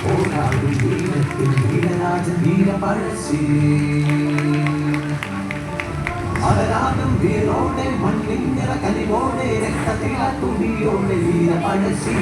പോരാടും വീരത്തിൽ വീരരാജൻ വീരപഴശ്ശി അലരാടും വീരോടെ മണ്ണിങ്ങര കലിവോടെ രക്തത്തില തുടിയോടെ വീരപഴശ്ശി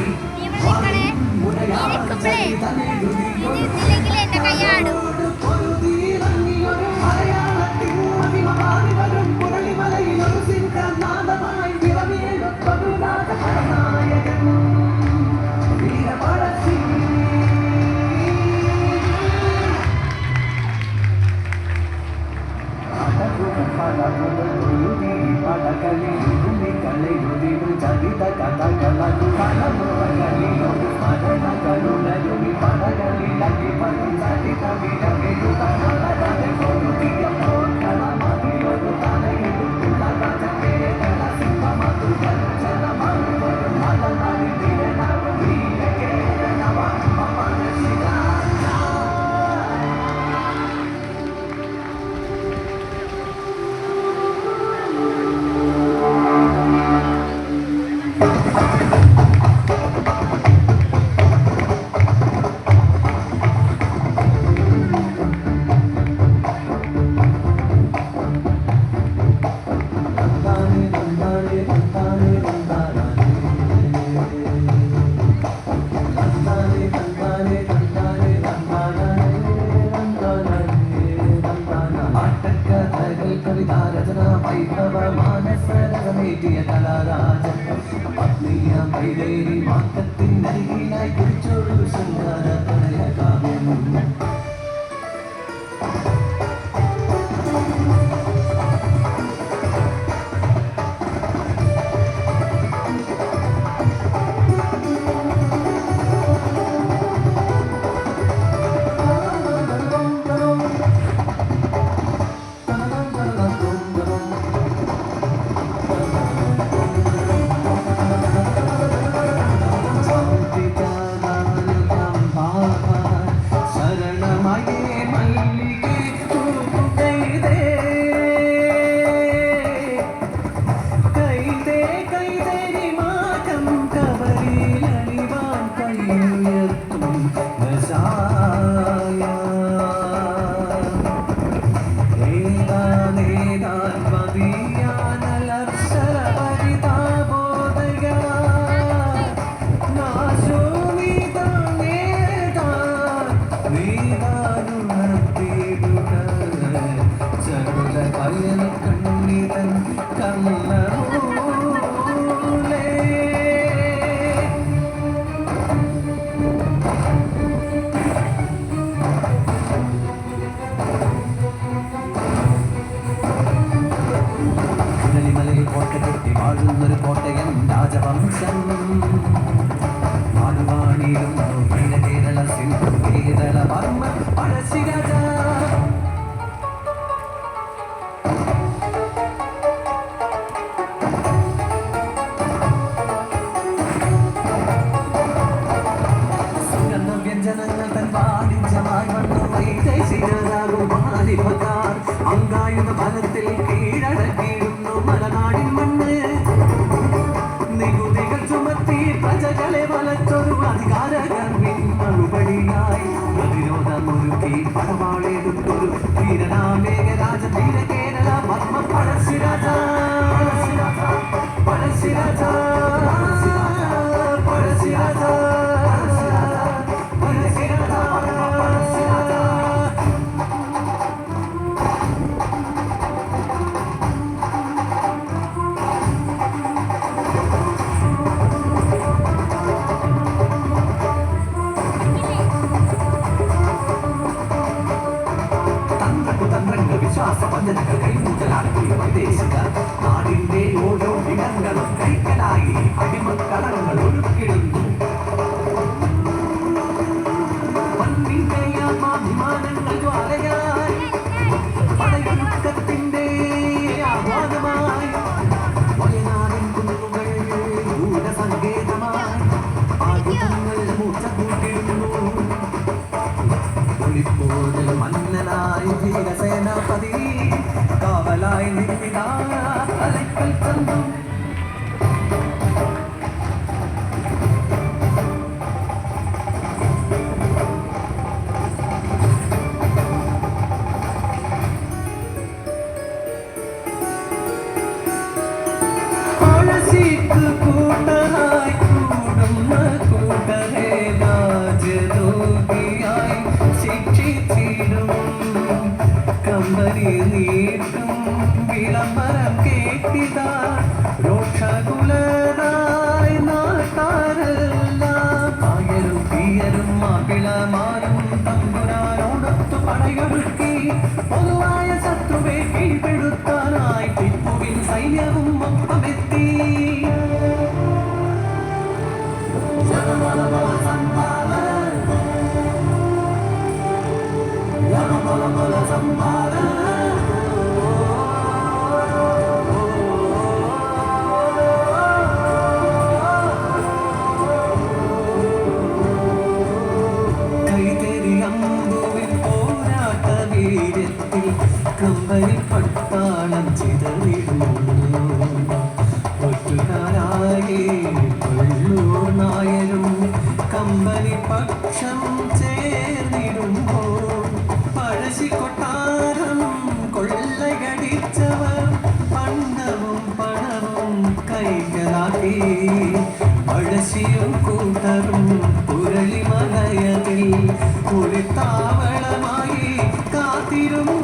മാറ്റത്തിനരികിലായി കുറിച്ചൊരു ശൃംഗാര പ്രണയകാവ്യം വാഴുന്നൊരു കോട്ടയം രാജവംശം മാറുവാണിരുന്നു കേരള സിന്ധു കേരള വർമ്മ പഴശ്ശിരാജ സുഗന്ധ വ്യഞ്ജനങ്ങൾ തൻ വാണിജ്യമായി വന്നു വൈദേശികരാകും മാലിപക്കാർ അങ്കായുധ ഫലത്തിൽ കീഴടക്കിയിരുന്നു മലനാടിൻ മണ്ണ് നികുതികൾ ചുമത്തി പ്രജകളെ വലച്ചൊരു അധികാരകർമ്മിൻ മറുപടിയായി പ്രതിരോധമൊരുക്കി പടവാളെടുത്തൊരു വീരനാമേഘരാജ വീര കേരള വർമ്മ പഴശ്ശിരാജ പഴശ്ശിരാജ പഴശ്ശിരാജ വിശ്വാസവഞ്ചനകൾ കൈമുതലാക്കി വൈദേശികർ നാടിന്റെ ഓരോ ഇടങ്ങളും കൈക്കലായി അടിമക്കളങ്ങൾ ഒരുക്കിടുന്നു വിമാനങ്ങൾ ജ്വാലയായി പടയൊരുക്കത്തിന്റെ ആഹ്വാനമായി വയനാടൻ കുന്നുകൾ ഗൂഢസങ്കേതമായി ആയുധങ്ങൾ മൂർച്ച കൂട്ടിടുന്നു ഒളിപ്പോതിൽ മന്നനായി ധീരസേനാപതി കാവലായി നിർമ്മിത അലക്കൽ ചന്തും കൂട്ടരെ രാജരോഗിയായി ശിക്ഷിച്ചിടും. കമ്പനി നീട്ടും വിളംബരം കേട്ടിതാ രോക്ഷകുലരായി നാട്ടാരെല്ലാം. ആയരും തീയരും മാപ്പിളമാരും തമ്പുരാനോടൊത്തു പടയൊരുക്കി പൊതുവായ ശത്രുവെ കീഴ്പ്പെടുത്താനായി ടിപ്പുവിൻ സൈന്യവും ഒപ്പമെത്തി. കമ്പനി പട്ടാളം ചിതറിടുന്നു. ഒറ്റുകാരായി കൊള്ളൂർ നായരും കമ്പനി പക്ഷം ചേർന്നിടുമ്പോൾ പഴശ്ശി കൊട്ടാരം കൊള്ളയടിച്ചവർ പണ്ടവും പണവും കൈകളാക്കി. പഴശ്ശിയും കൂട്ടരും പുരളിമലയതിൽ കുളിത്താവളമായി കാത്തിരുന്നു.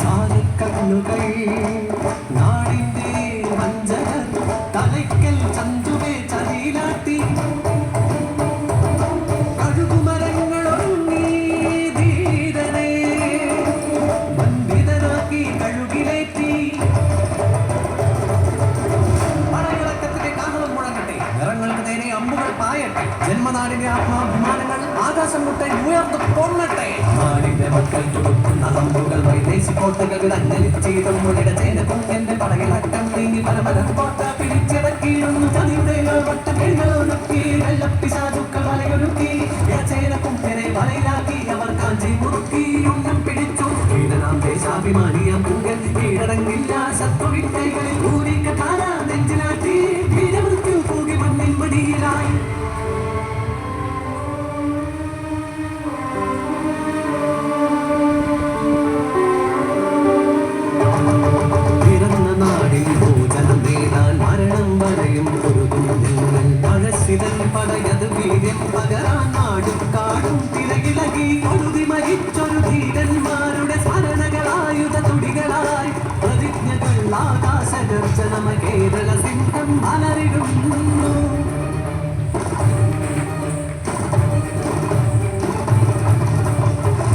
ചാരക്കണ്ണുകൾ നാടിന്റെ വഞ്ചകർ തലയ്ക്കൽ ചന്തുവെ ചതിയിലാട്ടി. കഴുകുമരങ്ങളൊരുങ്ങി ധീരനെ ബന്ധിതനാക്കി കഴുകിലേറ്റി. പടയിളക്കത്തിന്റെ കാഹളം മുഴങ്ങട്ടെ, നിറങ്ങൾക്ക് നേരെ അമ്പുകൾ പായട്ടെ, ജന്മനാടിന്റെ ആത്മാഭിമാനങ്ങൾ ആകാശം മുട്ടെ ഉയർന്നു പൊങ്ങട്ടെ. നാടിന്റെ മക്കൾ തുടുക്കുന്ന അമ്പുകൾ വൈദേശി കോട്ടകൾ അന്വലിച്ചീതും മുളിട ചേനക്കും എന്റെ പടയിളക്കം നീങ്ങി പരമര കോട്ട പിടിച്ചിറക്കിയിരുന്നു. ചതിയുടെ വട്ടക്കിഴൊരുക്കി വെള്ളപ്പിശാചുക്കൾ വലയൊരുക്കി ചേനക്കും പെരെ വലയിലാക്കി അവർ കാഞ്ചി മുറുക്കി ഉന്നം പിടിച്ചു. കീടനാം ദേശാഭിമാനിയാം പൂങ്കൽ കീഴടങ്ങില്ല ശത്രുവിൻ കൈകളിൽ ഊരിക്ക താര നെഞ്ചിലാട്ടി വീരമൃത്യു കൂകി മണ്ണിൻ മടിയിലായി. പിറന്ന നാടിൽ ഭോജനം നേടാൻ മരണം വരെയും പൊരുതും നിങ്ങൾ. പഴശ്ശിതൻ പടയത് വീര്യം പകരാൻ നാടും കാടും തിരകിളകി ഒഴുതി മരിച്ചൊരു ധീരന്മാരുടെ സ്മരണകളായുധ തുടികളായി പ്രതിജ്ഞകൾ ആകാശഗർജനമ കേരള സിംഹം അലറിടുന്നു.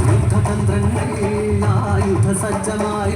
യുദ്ധതന്ത്രങ്ങൾ ആയുധ സജ്ജമായി